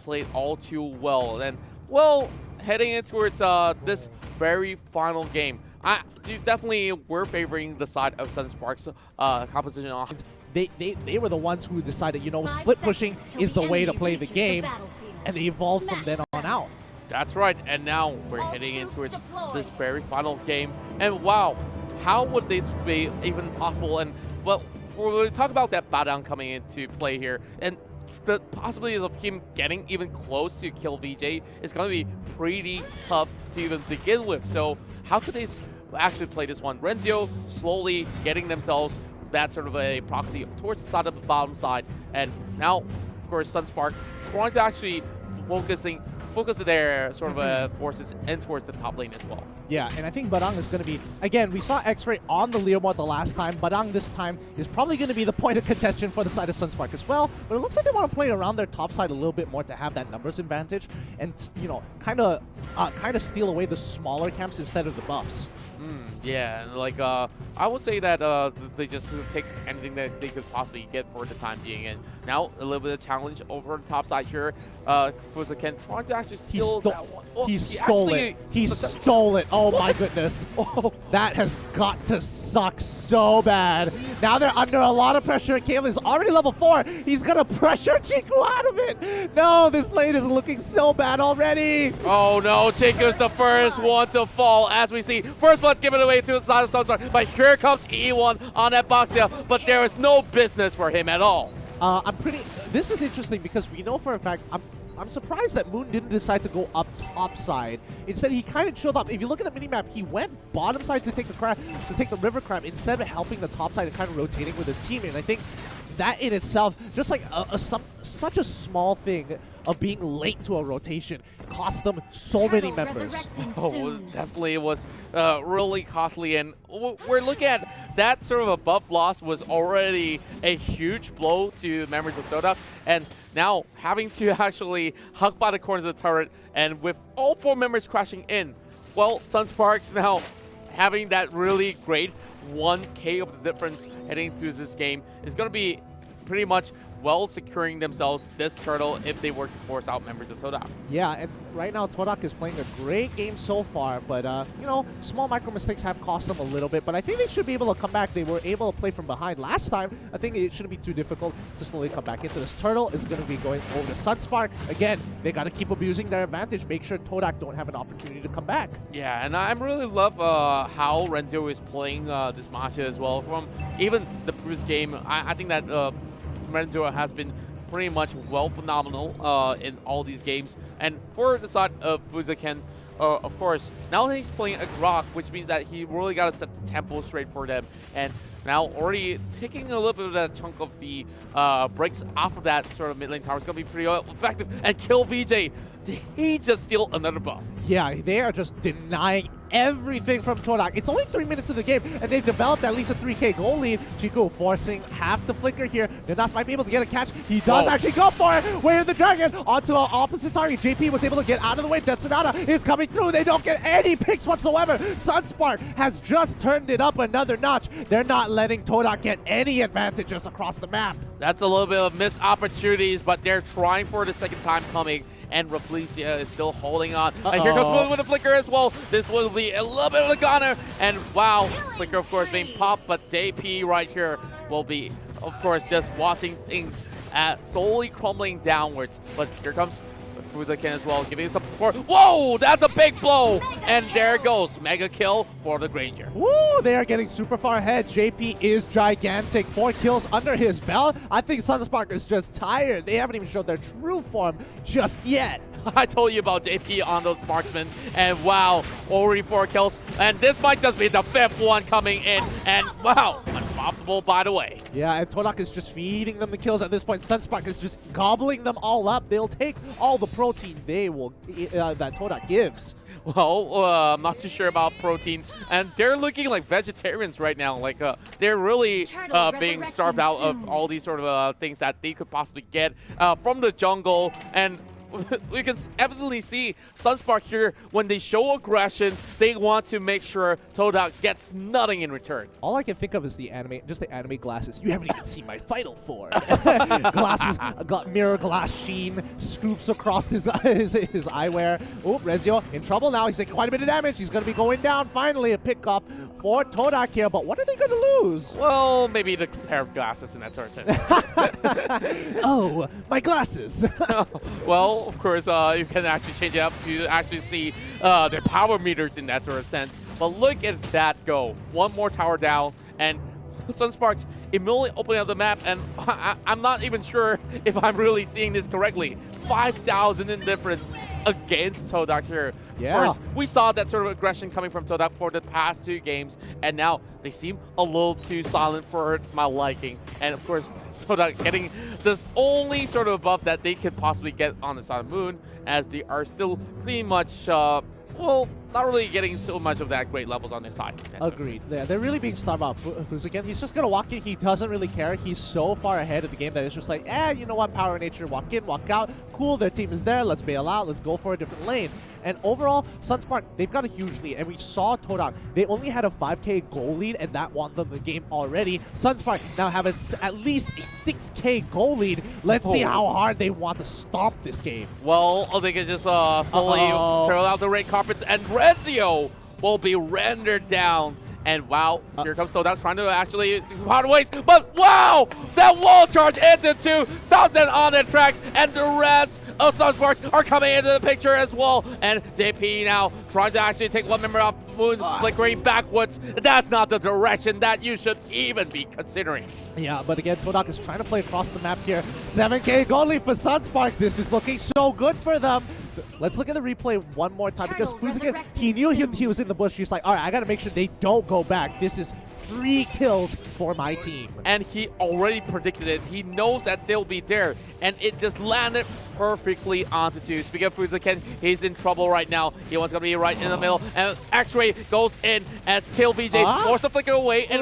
Played all too well, and well, heading in towards this very final game, definitely we're favoring the side of Sunspark's composition on. They were the ones who decided, you know, split pushing is the way to play the game, and they evolved from then on out. That's right, and now we're heading in towards this very final game, and wow, how would this be even possible? And well, when we talk about that Badang coming into play here, and the possibilities of him getting even close to kill VJ is going to be pretty tough to even begin with. So how could they actually play this one? Renzio slowly getting themselves that sort of a proxy towards the side of the bottom side. And now, of course, Sunspark trying to actually focus their sort of forces in towards the top lane as well. Yeah, and I think Badang is going to be, again, we saw X-Ray on the Leomord the last time. Badang this time is probably going to be the point of contention for the side of Sunspark as well. But it looks like they want to play around their top side a little bit more to have that numbers advantage and, you know, kind of steal away the smaller camps instead of the buffs. Yeah, and like I would say that they just take anything that they could possibly get for the time being. And now a little bit of challenge over the top side here. Fuzaken trying to actually steal that one. Oh, he stole it. He stole it. Oh my goodness. Oh, that has got to suck so bad. Now they're under a lot of pressure. Kale is already level 4. He's going to pressure Chiku out of it. No, this lane is looking so bad already. Oh no, Chiku's the first one to fall as we see. First blood given away to the side of Sunspark. But here comes E1 on that Boxia, but there is no business for him at all. This is interesting because we know for a fact, I'm surprised that Moon didn't decide to go up top side. Instead, he kind of chilled up. If you look at the minimap, he went bottom side to take the river crab instead of helping the top side and kind of rotating with his teammate. And I think that in itself, just like such a small thing of being late to a rotation, cost them so many members. Oh, definitely it was really costly, and we're looking at that sort of a buff loss was already a huge blow to members of Dota, and now having to actually hug by the corners of the turret, and with all 4 members crashing in, well, Sunsparks now having that really great 1K of the difference heading through this game is going to be pretty much well securing themselves this turtle if they were to force out members of Todak. Yeah, and right now Todak is playing a great game so far, but you know, small micro mistakes have cost them a little bit, but I think they should be able to come back. They were able to play from behind last time. I think it shouldn't be too difficult to slowly come back into this. Turtle is going to be going over to Sunspark. Again, they got to keep abusing their advantage, make sure Todak don't have an opportunity to come back. Yeah, and I really love how Renzio is playing this matcha as well. From even the previous game, I think that Renzio has been pretty much phenomenal in all these games. And for the side of Fuzaken, of course, now he's playing a Grok, which means that he really got to set the tempo straight for them. And now already taking a little bit of that chunk of the breaks off of that sort of mid lane tower is going to be pretty effective. And kill VJ. Did he just steal another buff? Yeah, they are just denying everything from Todak. It's only 3 minutes of the game, and they've developed at least a 3K goal lead. Chico forcing half the flicker here. Nidas might be able to get a catch. He does actually go for it. Way of the Dragon onto an opposite target. JP was able to get out of the way. Detsunada is coming through. They don't get any picks whatsoever. Sunspark has just turned it up another notch. They're not letting Todak get any advantages across the map. That's a little bit of missed opportunities, but they're trying for the second time coming. And Rafflesia is still holding on. And here comes Moon with a flicker as well. This will be a little bit of a goner. And wow, flicker of course being popped, but JP right here will be, of course, just watching things slowly crumbling downwards. But here comes Fuzaken as well, giving some support. Whoa, that's a big blow. And there goes mega kill for the Granger. Woo, they are getting super far ahead. JP is gigantic. 4 kills under his belt. I think Sunspark is just tired. They haven't even showed their true form just yet. I told you about JP on those marksmen, and wow, already 4 kills. And this might just be the 5th one coming in. And wow, unstoppable, by the way. Yeah, and Todak is just feeding them the kills at this point. Sunspark is just gobbling them all up. They'll take all the protein that Todak gives. Well, I'm not too sure about protein, and they're looking like vegetarians right now. Like they're really being starved out of all these sort of things that they could possibly get from the jungle. And we can evidently see Sunspark here, when they show aggression, they want to make sure Todak gets nothing in return. All I can think of is the anime glasses. You haven't even seen my final form. Glasses, got mirror glass sheen, scoops across his eyewear. Oh, Rezio in trouble now. He's taking quite a bit of damage. He's going to be going down. Finally, a pick off for Todak here. But what are they going to lose? Well, maybe the pair of glasses in that sort of sense. Oh, my glasses. Well, of course, you can actually change it up to actually see their power meters in that sort of sense. But look at that go. One more tower down, and Sunsparks immediately opening up the map, and I'm not even sure if I'm really seeing this correctly. 5,000 in difference against Todak here. Yeah. Of course, we saw that sort of aggression coming from Todak for the past 2 games, and now they seem a little too silent for my liking. And of course, Todak getting this only sort of buff that they could possibly get on the side of Moon, as they are still pretty much, well, not really getting so much of that great levels on their side. Agreed. Yeah, they're really being starved out. Fuzaken, he's just going to walk in. He doesn't really care. He's so far ahead of the game that it's just like, you know what, power nature, walk in, walk out. Cool, their team is there. Let's bail out. Let's go for a different lane. And overall, Sunspark, they've got a huge lead. And we saw Todak, they only had a 5K goal lead, and that won them the game already. Sunspark now have at least a 6K goal lead. Let's see how hard they want to stop this game. Well, they can just slowly turn out the red carpets, and Rezio will be rendered down. And wow, here comes Todak trying to actually do hard waste, but wow, that wall charge into 2, stops them on their tracks, and the rest of Sunsparks are coming into the picture as well. And JP now trying to actually take one member off Moon, flickering backwards. That's not the direction that you should even be considering. Yeah, but again, Todak is trying to play across the map here. 7K goal lead for Sunsparks. This is looking so good for them. Let's look at the replay one more time, because Fuzaken, he knew he was in the bush. He's like, all right, I got to make sure they don't go back. This is 3 kills for my team. And he already predicted it. He knows that they'll be there, and it just landed perfectly onto 2. Speaking of Fuzaken, he's in trouble right now. He wants to be right in the middle, and X-Ray goes in and kills VJ, force the flicker away, and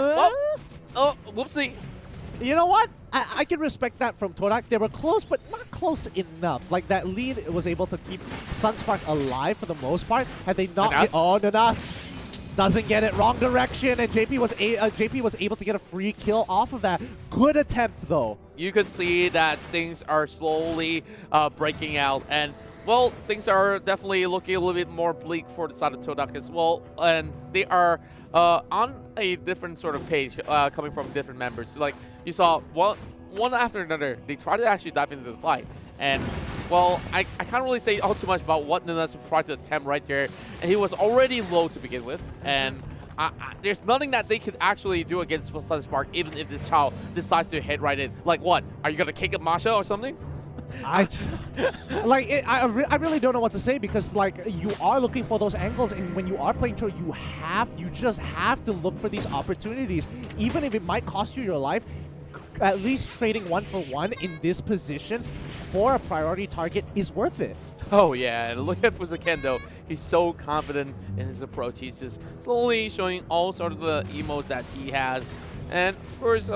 whoopsie. You know what? I can respect that from Todak. They were close, but not close enough. Like, that lead was able to keep Sunspark alive for the most part. Had they not... Nana doesn't get it. Wrong direction, and JP was able to get a free kill off of that. Good attempt, though. You could see that things are slowly breaking out, and well, things are definitely looking a little bit more bleak for the side of Todak as well, and they are on a different sort of page coming from different members. Like, you saw one after another, they try to actually dive into the fight, and well, I can't really say all too much about what Nunas tried to attempt right there, and he was already low to begin with, and there's nothing that they could actually do against Sunspark, even if this child decides to hit right in. Like, what? Are you gonna kick up Masha or something? I really don't know what to say, because like, you are looking for those angles, and when you are playing Tro, you just have to look for these opportunities, even if it might cost you your life. At least trading 1 for 1 in this position for a priority target is worth it. Oh yeah, and look at Fuzaken though. He's so confident in his approach. He's just slowly showing all sort of the emotes that he has, and of course,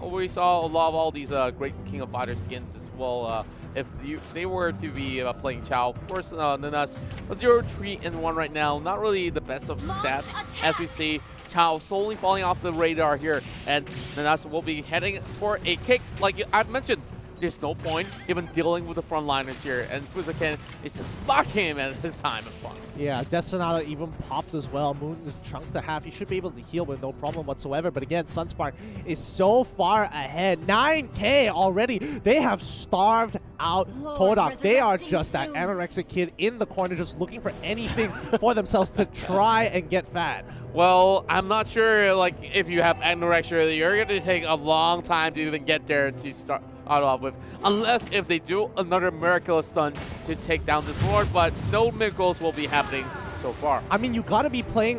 we saw a lot of all these great King of Fighters skins as well. If they were to be playing Chao, of course, Nunas, a 0-3-1 right now. Not really the best of stats, as we see Chao slowly falling off the radar here, and Nunas will be heading for a kick. Like I mentioned, there's no point even dealing with the frontliners here, and Fuzaken is just blocking him at his time of fun. Yeah, Destinata even popped as well. Moon is chunked to half. He should be able to heal with no problem whatsoever. But again, Sunspark is so far ahead. 9K already. They have starved out Todak. They are just that anorexic kid in the corner, just looking for anything for themselves to try and get fat. Well, I'm not sure, like, if you have anorexia, you're going to take a long time to even get there to start off with, unless if they do another miraculous stun to take down this lord, but no miracles will be happening so far. I mean, you gotta play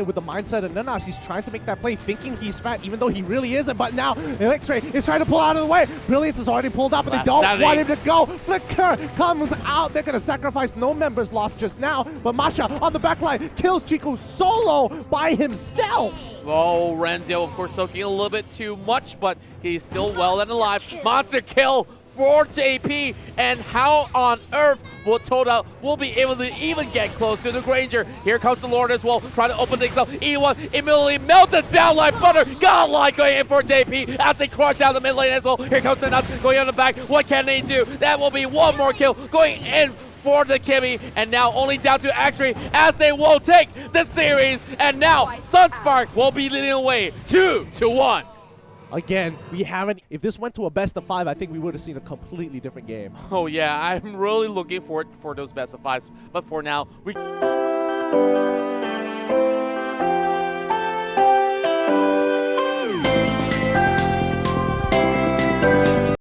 with the mindset of Nanas. He's trying to make that play, thinking he's fat, even though he really isn't. But now, X-Ray is trying to pull out of the way. Brilliance is already pulled out, but they don't want him to go. Flicker comes out. They're gonna sacrifice. No members lost just now, but Masha on the back line kills Chico solo by himself. Oh, Renzio, of course, soaking a little bit too much, but he's still well and alive. Monster kill for JP, and how on earth will Toda will be able to even get close to the Granger? Here comes the Lord as well, trying to open things up. E1 immediately melted down like butter. Godlike going in for JP as they crush down the mid lane as well. Here comes the Nuts going on the back. What can they do? That will be one more kill going in for the Kimmy, and now only down to X-Ray as they will take the series, and now Sunspark will be leading away 2-1. Again, we haven't. If this went to a best of 5, I think we would have seen a completely different game. Oh yeah, I'm really looking forward for those best of 5s, but for now, we